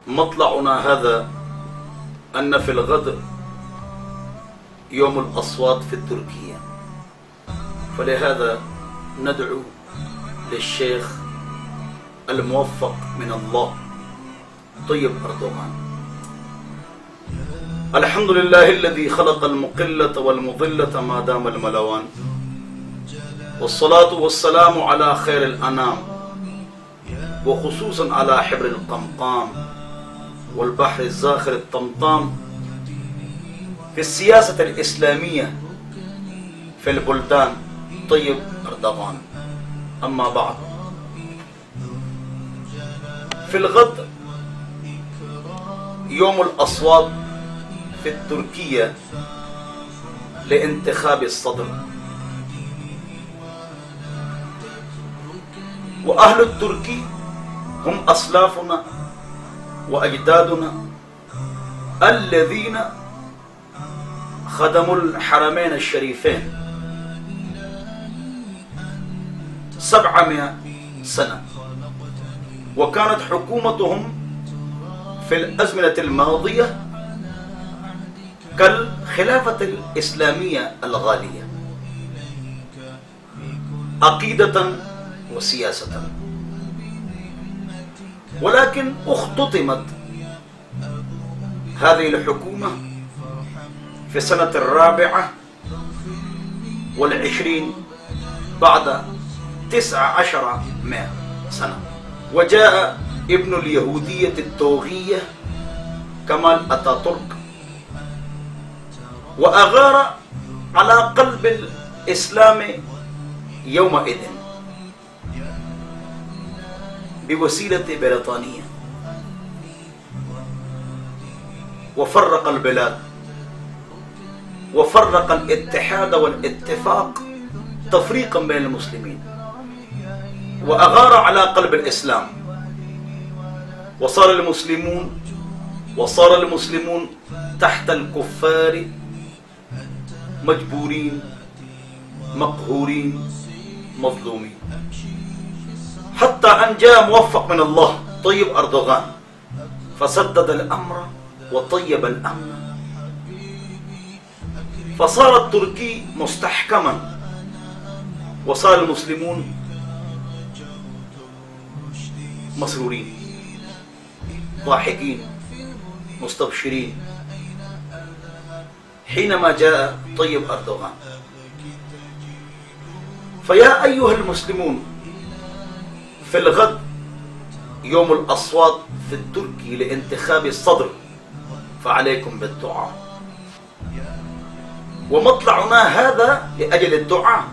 مطلعنا هذا أن في الغد يوم الأصوات في تركيا، فلهذا ندعو للشيخ الموفق من الله طيب أردوغان. الحمد لله الذي خلق المقلة والمضلة ما دام الملوان، والصلاة والسلام على خير الأنام، وخصوصا على حبر القمقام والبحر الزاخر الطمطام في السياسة الإسلامية في البلدان طيب أردوغان. أما بعد، في الغد يوم الأصوات في تركيا لانتخاب الصدر، وأهل التركي هم أسلافنا وأجدادنا الذين خدموا الحرمين الشريفين 700 سنة، وكانت حكومتهم في الأزمنة الماضية كالخلافة الإسلامية الغالية عقيدة وسياسة، ولكن اختتمت هذه الحكومة في سنة 24 بعد 19 سنة، وجاء ابن اليهودية الطاغية كمال أتاتورك وأغار على قلب الإسلام يومئذ بوسيلة بريطانية، وفرق البلاد وفرق الاتحاد والاتفاق تفريقا بين المسلمين، وأغار على قلب الإسلام، وصار المسلمون تحت الكفار مجبورين مقهورين مظلومين، حتى أن جاء موفق من الله طيب أردوغان فسدد الأمر وطيب الأمر، فصار التركي مستحكما، وصار المسلمون مسرورين ضاحكين مستبشرين حينما جاء طيب أردوغان. فيا أيها المسلمون، في الغد يوم الأصوات في التركي لانتخاب الصدر، فعليكم بالدعاء، ومطلعنا هذا لأجل الدعاء،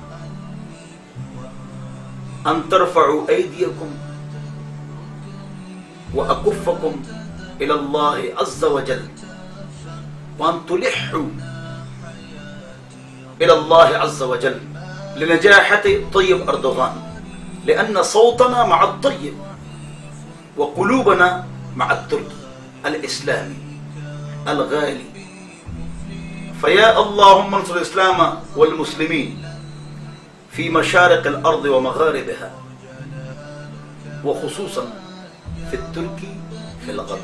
أن ترفعوا أيديكم وأكفكم إلى الله عز وجل، وأن تلحوا إلى الله عز وجل لنجاحة طيب أردوغان، لأن صوتنا مع الطيب وقلوبنا مع التركي الإسلامي الغالي. فيا اللهم انصر الإسلام والمسلمين في مشارق الأرض ومغاربها، وخصوصا في التركي في الغرب،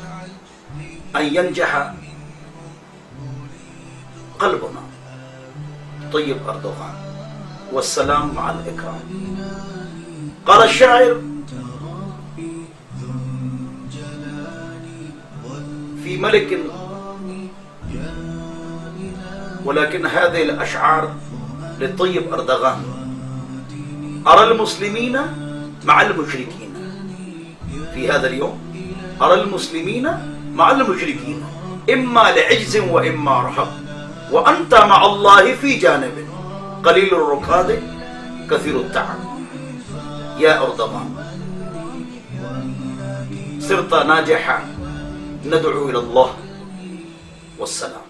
أن ينجح قلبنا طيب أردوغان، والسلام مع الإكرام. قال الشاعر في ملك، ولكن هذه الأشعار لطيب أردوغان: أرى المسلمين مع المشركين في هذا اليوم، أرى المسلمين مع المشركين، إما لعجز وإما رهب، وأنت مع الله في جانب، قليل الركاد كثير التعب. يا أردوغان، صرت ناجحا، ندعو إلى الله، والسلام.